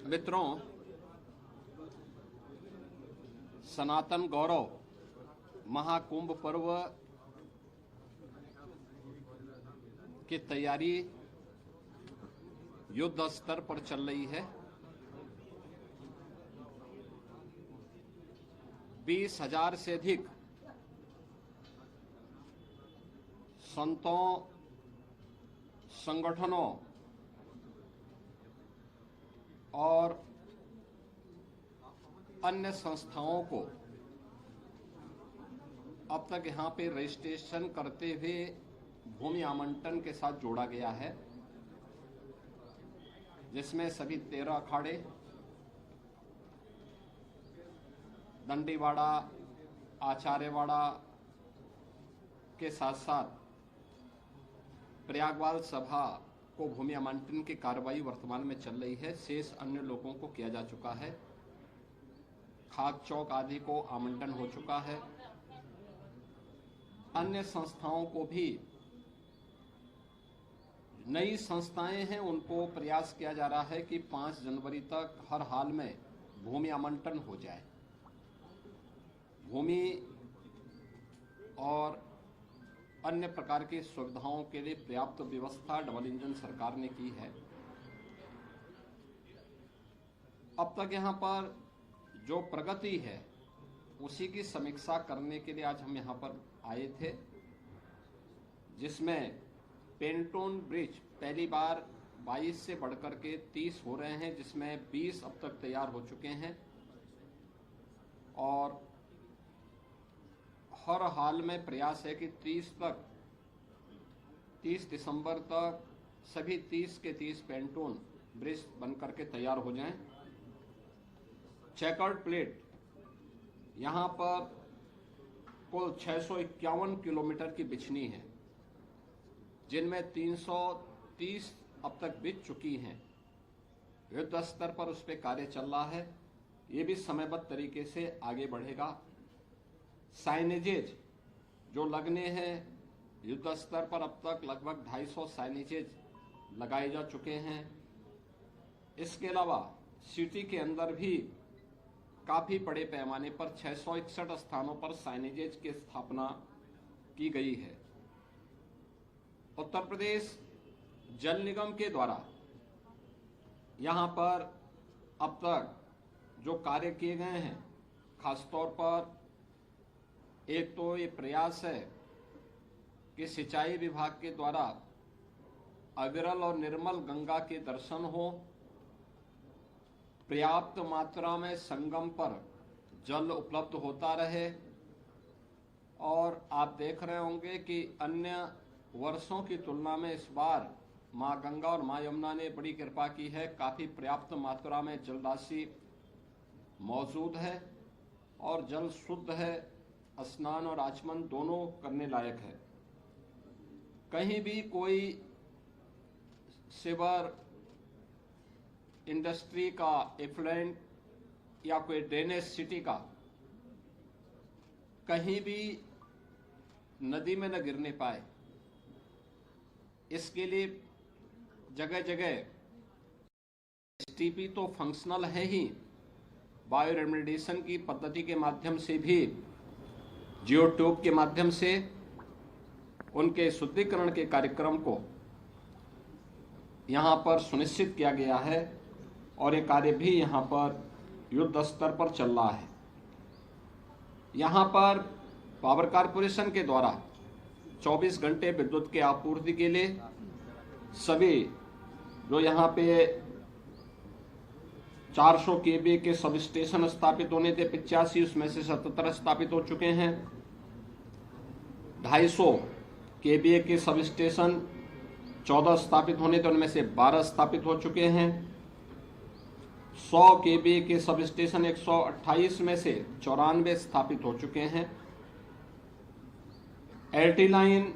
मित्रों, सनातन गौरव महाकुंभ पर्व की तैयारी युद्ध स्तर पर चल रही है। 20,000 से अधिक संतों, संगठनों और अन्य संस्थाओं को अब तक यहां पे रजिस्ट्रेशन करते हुए भूमि आवंटन के साथ जोड़ा गया है, जिसमें सभी 13 अखाड़े, दंडीवाड़ा, आचार्यवाड़ा के साथ साथ प्रयागवाल सभा को भूमि आवंटन की कार्रवाई वर्तमान में चल रही है। शेष अन्य लोगों को किया जा चुका है। खाक चौक आदि को आवंटन हो चुका है। अन्य संस्थाओं को भी, नई संस्थाएं हैं, उनको प्रयास किया जा रहा है कि 5 जनवरी तक हर हाल में भूमि आवंटन हो जाए। भूमि और अन्य प्रकार की सुविधाओं के लिए पर्याप्त व्यवस्था डबल इंजन सरकार ने की है। अब तक यहां पर जो प्रगति है उसी की समीक्षा करने के लिए आज हम यहां पर आए थे, जिसमें पेंटोन ब्रिज पहली बार 22 से बढ़कर के 30 हो रहे हैं, जिसमें 20 अब तक तैयार हो चुके हैं और हर हाल में प्रयास है कि 30 दिसंबर तक सभी 30 के 30 पेंटोन ब्रिज बनकर के तैयार हो जाएं। चेकर्ड प्लेट यहां पर कुल 651 किलोमीटर की बिछनी है, जिनमें 330 अब तक बिछ चुकी हैं। युद्ध स्तर पर उस पर कार्य चल रहा है। ये भी समयबद्ध तरीके से आगे बढ़ेगा। साइनेजेज जो लगने हैं, युद्ध स्तर पर अब तक लगभग 250 साइनेजेज लगाए जा चुके हैं। इसके अलावा सिटी के अंदर भी काफी बड़े पैमाने पर 661 स्थानों पर साइनेजेज की स्थापना की गई है। उत्तर प्रदेश जल निगम के द्वारा यहां पर अब तक जो कार्य किए गए हैं, खासतौर पर एक तो ये प्रयास है कि सिंचाई विभाग के द्वारा अविरल और निर्मल गंगा के दर्शन हो, पर्याप्त मात्रा में संगम पर जल उपलब्ध होता रहे। और आप देख रहे होंगे कि अन्य वर्षों की तुलना में इस बार मां गंगा और मां यमुना ने बड़ी कृपा की है। काफी पर्याप्त मात्रा में जल राशि मौजूद है और जल शुद्ध है। स्नान और आचमन दोनों करने लायक है। कहीं भी कोई सीवर, इंडस्ट्री का एफ्लुएंट या कोई ड्रेनेज सिटी का कहीं भी नदी में न गिरने पाए, इसके लिए जगह जगह एसटीपी तो फंक्शनल है ही, बायो रेमेडिएशन की पद्धति के माध्यम से भी, जियो ट्यूब के माध्यम से उनके शुद्धिकरण के कार्यक्रम को यहां पर सुनिश्चित किया गया है और ये कार्य भी यहां पर युद्ध स्तर पर चल रहा है। यहां पर पावर कारपोरेशन के द्वारा 24 घंटे विद्युत की आपूर्ति के लिए सभी जो यहां पे 400 केवी के सब स्टेशन स्थापित होने थे 85, उसमें से 77 स्थापित हो चुके हैं। 250 केवी के सब स्टेशन 14 स्थापित होने थे, उनमें से 12 स्थापित हो चुके हैं। 100 केवी के सब स्टेशन 128 में से 94 स्थापित हो चुके हैं। एलटी लाइन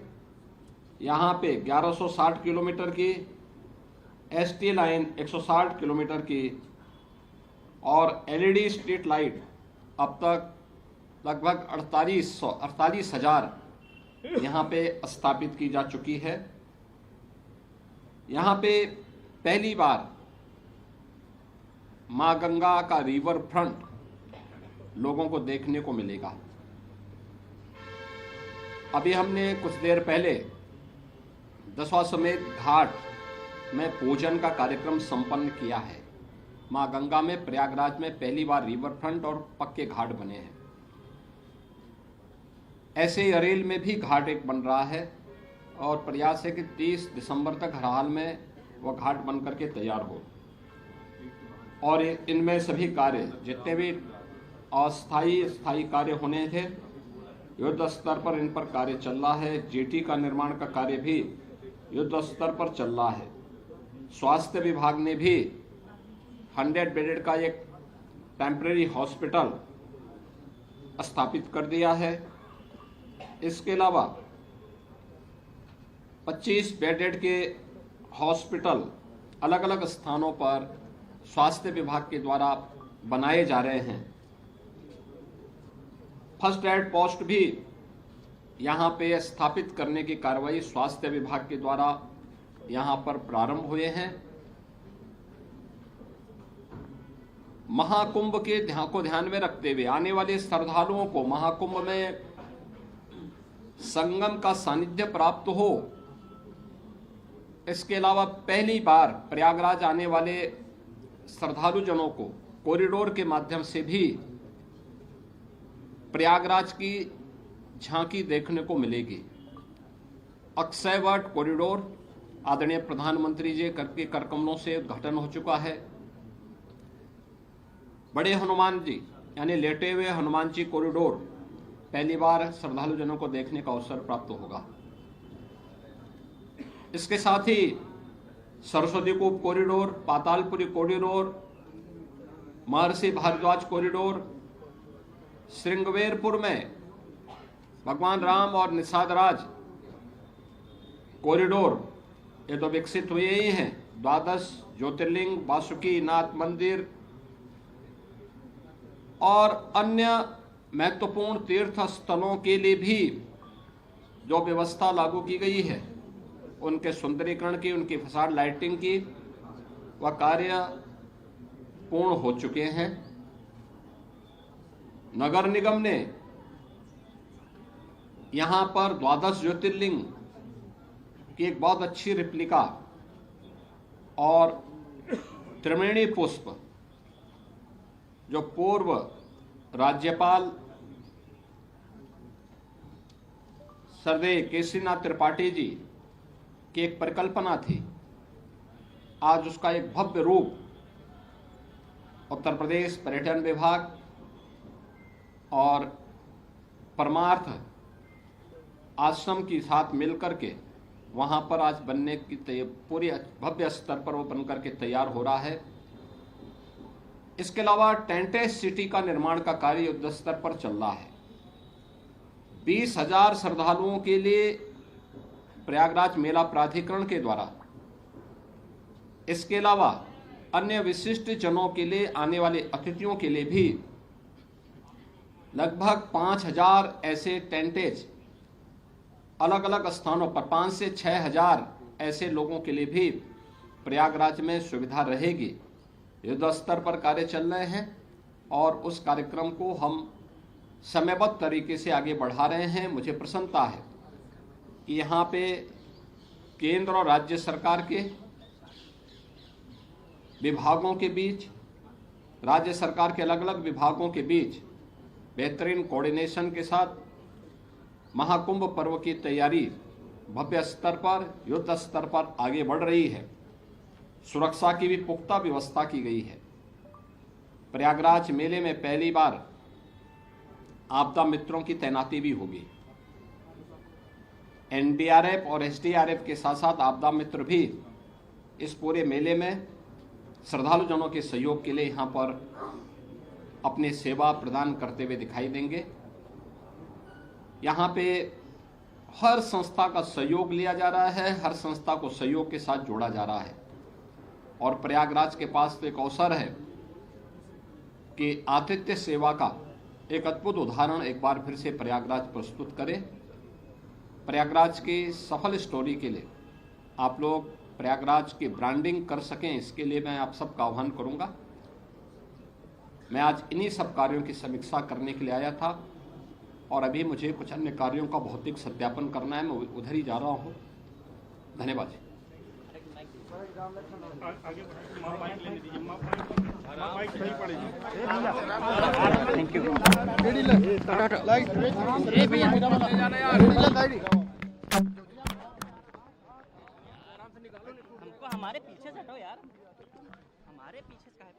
यहां पे 1160 किलोमीटर की, एसटी लाइन 160 किलोमीटर की और एलईडी स्ट्रीट लाइट अब तक लगभग 48,000 यहाँ पे स्थापित की जा चुकी है। यहाँ पे पहली बार मां गंगा का रिवर फ्रंट लोगों को देखने को मिलेगा। अभी हमने कुछ देर पहले दशाश्वमेध घाट में पूजन का कार्यक्रम संपन्न किया है। मां गंगा में प्रयागराज में पहली बार रिवर फ्रंट और पक्के घाट बने हैं। ऐसे ही अरेल में भी घाट एक बन रहा है और प्रयास है कि 30 दिसंबर तक हर हाल में वह घाट बन करके तैयार हो। और इनमें सभी कार्य जितने भी अस्थायी स्थायी कार्य होने थे, युद्ध स्तर पर इन पर कार्य चल रहा है। जेटी का निर्माण का कार्य भी युद्ध स्तर पर चल रहा है। स्वास्थ्य विभाग ने भी 100 बेडेड का एक टेम्परेरी हॉस्पिटल स्थापित कर दिया है। इसके अलावा 25 बेडेड के हॉस्पिटल अलग अलग स्थानों पर स्वास्थ्य विभाग के द्वारा बनाए जा रहे हैं। फर्स्ट एड पोस्ट भी यहां पे स्थापित करने की कार्रवाई स्वास्थ्य विभाग के द्वारा यहां पर प्रारंभ हुए हैं। महाकुंभ के को ध्यान में रखते हुए आने वाले श्रद्धालुओं को महाकुंभ में संगम का सानिध्य प्राप्त हो। इसके अलावा पहली बार प्रयागराज आने वाले श्रद्धालु जनों को कॉरिडोर के माध्यम से भी प्रयागराज की झांकी देखने को मिलेगी। अक्षयवट कॉरिडोर आदरणीय प्रधानमंत्री जी के करकमलों से उद्घाटन हो चुका है। बड़े हनुमान जी यानी लेटे हुए हनुमान जी कॉरिडोर पहली बार श्रद्धालु जनों को देखने का अवसर प्राप्त होगा। इसके साथ ही सरस्वती कूप कॉरिडोर, पातालपुरी कॉरिडोर, महर्षि भारद्वाज कॉरिडोर, श्रृंगवेरपुर में भगवान राम और निषादराज कॉरिडोर ये तो विकसित हुए ही हैं। 12 ज्योतिर्लिंग, वासुकी नाथ मंदिर और अन्य महत्वपूर्ण तीर्थ स्थलों के लिए भी जो व्यवस्था लागू की गई है, उनके सुंदरीकरण की, उनकी फसाड लाइटिंग की, वह कार्य पूर्ण हो चुके हैं। नगर निगम ने यहां पर 12 ज्योतिर्लिंग की एक बहुत अच्छी रिप्लिका और त्रिवेणी पुष्प जो पूर्व राज्यपाल सरदेय केसरीनाथ त्रिपाठी जी की एक परिकल्पना थी, आज उसका एक भव्य रूप उत्तर प्रदेश पर्यटन विभाग और परमार्थ आश्रम के साथ मिलकर के वहां पर आज बनने की पूरी भव्य स्तर पर वो बनकर के तैयार हो रहा है। इसके अलावा टेंटेज सिटी का निर्माण का कार्य युद्ध स्तर पर चल रहा है। 20,000 श्रद्धालुओं के लिए प्रयागराज मेला प्राधिकरण के द्वारा, इसके अलावा अन्य विशिष्ट जनों के लिए, आने वाले अतिथियों के लिए भी लगभग 5,000 ऐसे टेंटेज अलग अलग स्थानों पर 5 से 6,000 ऐसे लोगों के लिए भी प्रयागराज में सुविधा रहेगी। युद्ध स्तर पर कार्य चल रहे हैं और उस कार्यक्रम को हम समयबद्ध तरीके से आगे बढ़ा रहे हैं। मुझे प्रसन्नता है कि यहाँ पे केंद्र और राज्य सरकार के विभागों के बीच, राज्य सरकार के अलग अलग विभागों के बीच बेहतरीन कोऑर्डिनेशन के साथ महाकुंभ पर्व की तैयारी भव्य स्तर पर, युद्ध स्तर पर आगे बढ़ रही है। सुरक्षा की भी पुख्ता व्यवस्था की गई है। प्रयागराज मेले में पहली बार आपदा मित्रों की तैनाती भी होगी। एनडीआरएफ और एसडीआरएफ के साथ साथ आपदा मित्र भी इस पूरे मेले में श्रद्धालु जनों के सहयोग के लिए यहाँ पर अपनी सेवा प्रदान करते हुए दिखाई देंगे। यहाँ पे हर संस्था का सहयोग लिया जा रहा है, हर संस्था को सहयोग के साथ जोड़ा जा रहा है और प्रयागराज के पास तो एक अवसर है कि आतिथ्य सेवा का एक अद्भुत उदाहरण एक बार फिर से प्रयागराज प्रस्तुत करे। प्रयागराज की सफल स्टोरी के लिए आप लोग प्रयागराज की ब्रांडिंग कर सकें, इसके लिए मैं आप सबका आह्वान करूंगा। मैं आज इन्हीं सब कार्यों की समीक्षा करने के लिए आया था और अभी मुझे कुछ अन्य कार्यों का भौतिक सत्यापन करना है, मैं उधर ही जा रहा हूं। धन्यवाद जी। Thank you. हमको हमारे पीछे से हटो यार, हमारे पीछे का है।